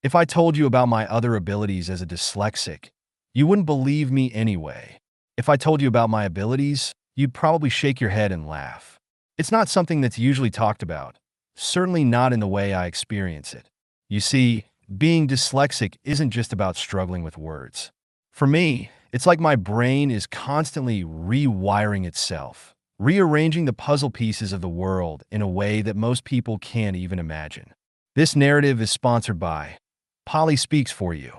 If I told you about my other abilities as a dyslexic, you wouldn't believe me anyway. If I told you about my abilities, you'd probably shake your head and laugh. It's not something that's usually talked about, certainly not in the way I experience it. You see, being dyslexic isn't just about struggling with words. For me, it's like my brain is constantly rewiring itself, rearranging the puzzle pieces of the world in a way that most people can't even imagine. This narrative is sponsored by Polly Speaks For You.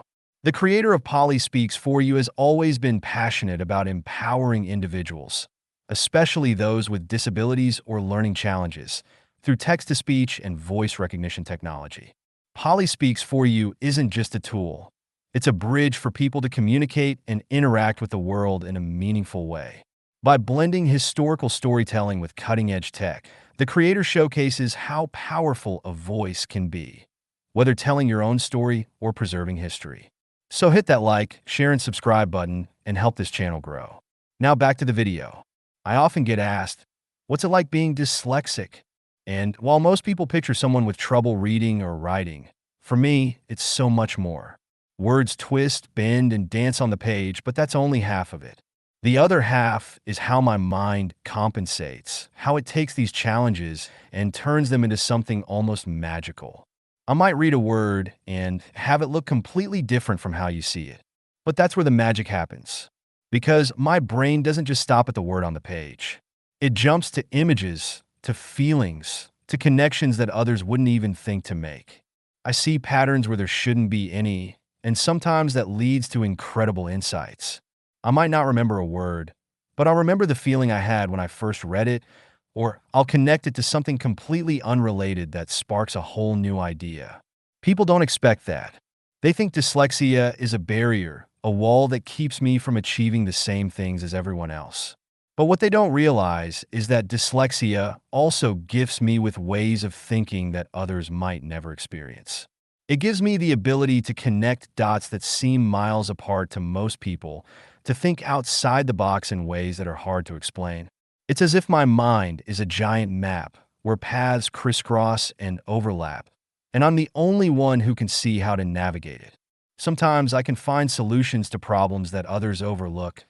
The creator of Polly Speaks For You has always been passionate about empowering individuals, especially those with disabilities or learning challenges, through text-to-speech and voice recognition technology. Polly Speaks For You isn't just a tool. It's a bridge for people to communicate and interact with the world in a meaningful way. By blending historical storytelling with cutting-edge tech, the creator showcases how powerful a voice can be, whether telling your own story or preserving history. So hit that like, share, and subscribe button and help this channel grow. Now back to the video. I often get asked, what's it like being dyslexic? And while most people picture someone with trouble reading or writing, for me, it's so much more. Words twist, bend, and dance on the page, but that's only half of it. The other half is how my mind compensates, how it takes these challenges and turns them into something almost magical. I might read a word and have it look completely different from how you see it. But that's where the magic happens. Because my brain doesn't just stop at the word on the page. It jumps to images, to feelings, to connections that others wouldn't even think to make. I see patterns where there shouldn't be any, and sometimes that leads to incredible insights. I might not remember a word, but I'll remember the feeling I had when I first read it, or I'll connect it to something completely unrelated that sparks a whole new idea. People don't expect that. They think dyslexia is a barrier, a wall that keeps me from achieving the same things as everyone else. But what they don't realize is that dyslexia also gifts me with ways of thinking that others might never experience. It gives me the ability to connect dots that seem miles apart to most people, to think outside the box in ways that are hard to explain. It's as if my mind is a giant map where paths crisscross and overlap, and I'm the only one who can see how to navigate it. Sometimes I can find solutions to problems that others overlook,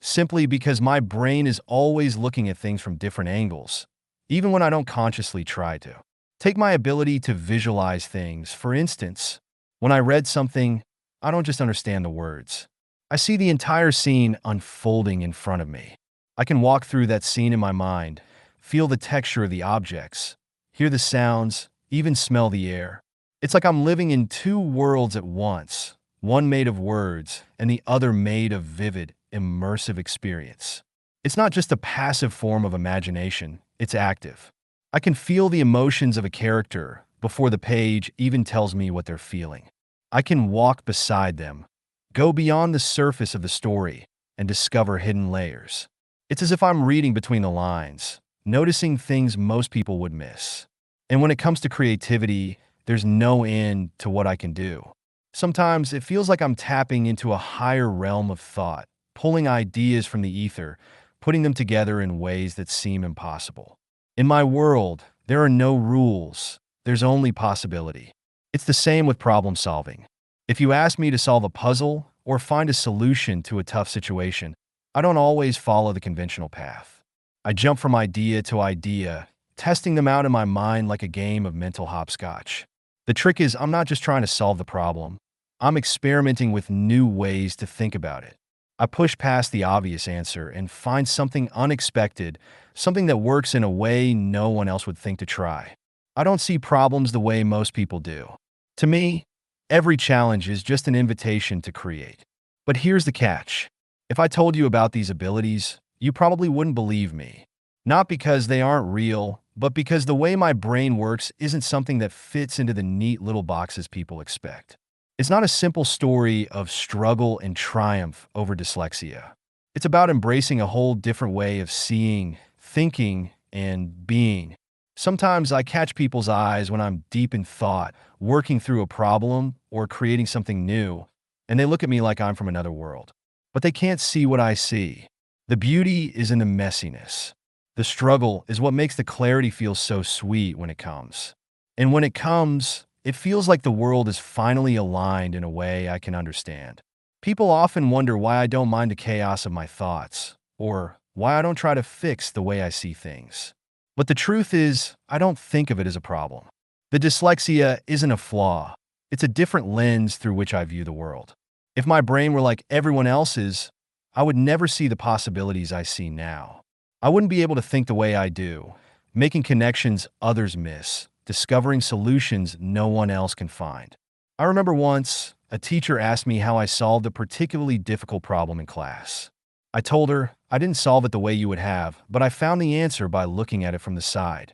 simply because my brain is always looking at things from different angles, even when I don't consciously try to. Take my ability to visualize things, for instance. When I read something, I don't just understand the words. I see the entire scene unfolding in front of me. I can walk through that scene in my mind, feel the texture of the objects, hear the sounds, even smell the air. It's like I'm living in two worlds at once, one made of words and the other made of vivid, immersive experience. It's not just a passive form of imagination, it's active. I can feel the emotions of a character before the page even tells me what they're feeling. I can walk beside them, go beyond the surface of the story, and discover hidden layers. It's as if I'm reading between the lines, noticing things most people would miss. And when it comes to creativity, there's no end to what I can do. Sometimes it feels like I'm tapping into a higher realm of thought, pulling ideas from the ether, putting them together in ways that seem impossible. In my world, there are no rules. There's only possibility. It's the same with problem solving. If you ask me to solve a puzzle or find a solution to a tough situation, I don't always follow the conventional path. I jump from idea to idea, testing them out in my mind like a game of mental hopscotch. The trick is I'm not just trying to solve the problem. I'm experimenting with new ways to think about it. I push past the obvious answer and find something unexpected, something that works in a way no one else would think to try. I don't see problems the way most people do. To me, every challenge is just an invitation to create. But here's the catch. If I told you about these abilities, you probably wouldn't believe me. Not because they aren't real, but because the way my brain works isn't something that fits into the neat little boxes people expect. It's not a simple story of struggle and triumph over dyslexia. It's about embracing a whole different way of seeing, thinking, and being. Sometimes I catch people's eyes when I'm deep in thought, working through a problem or creating something new, and they look at me like I'm from another world. But they can't see what I see. The beauty is in the messiness. The struggle is what makes the clarity feel so sweet when it comes. And when it comes, It feels like the world is finally aligned in a way I can understand. People often wonder why I don't mind the chaos of my thoughts, or why I don't try to fix the way I see things. But the truth is, I don't think of it as a problem. The dyslexia isn't a flaw. It's a different lens through which I view the world. If my brain were like everyone else's, I would never see the possibilities I see now. I wouldn't be able to think the way I do, making connections others miss, discovering solutions no one else can find. I remember once, a teacher asked me how I solved a particularly difficult problem in class. I told her I didn't solve it the way you would have, but I found the answer by looking at it from the side.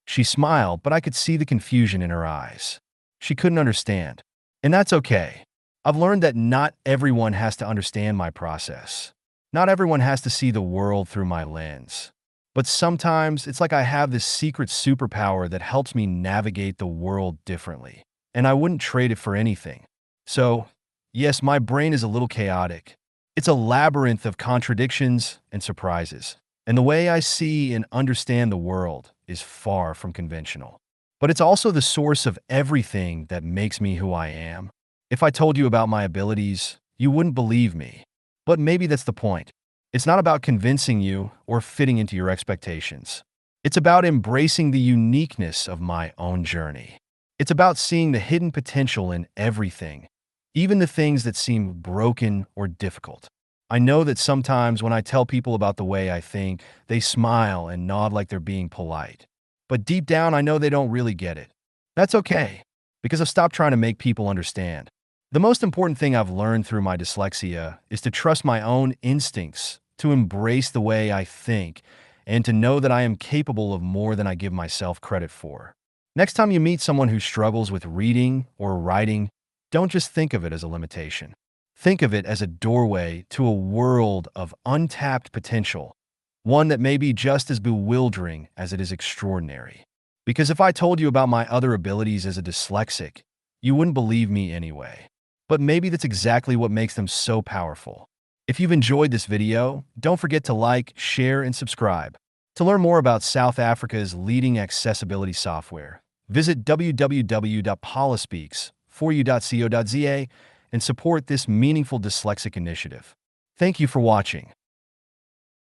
She smiled, but I could see the confusion in her eyes. She couldn't understand. And that's okay. I've learned that not everyone has to understand my process. Not everyone has to see the world through my lens. But sometimes it's like I have this secret superpower that helps me navigate the world differently. And I wouldn't trade it for anything. So, yes, my brain is a little chaotic. It's a labyrinth of contradictions and surprises. And the way I see and understand the world is far from conventional. But it's also the source of everything that makes me who I am. If I told you about my abilities, you wouldn't believe me. But maybe that's the point. It's not about convincing you or fitting into your expectations. It's about embracing the uniqueness of my own journey. It's about seeing the hidden potential in everything, even the things that seem broken or difficult. I know that sometimes when I tell people about the way I think, they smile and nod like they're being polite. But deep down, I know they don't really get it. That's okay, because I've stopped trying to make people understand. The most important thing I've learned through my dyslexia is to trust my own instincts, to embrace the way I think, and to know that I am capable of more than I give myself credit for. Next time you meet someone who struggles with reading or writing, don't just think of it as a limitation. Think of it as a doorway to a world of untapped potential, one that may be just as bewildering as it is extraordinary. Because if I told you about my other abilities as a dyslexic, you wouldn't believe me anyway. But maybe that's exactly what makes them so powerful. If you've enjoyed this video, don't forget to like, share, and subscribe. To learn more about South Africa's leading accessibility software, visit www.polispeaks4u.co.za and support this meaningful dyslexic initiative. Thank you for watching.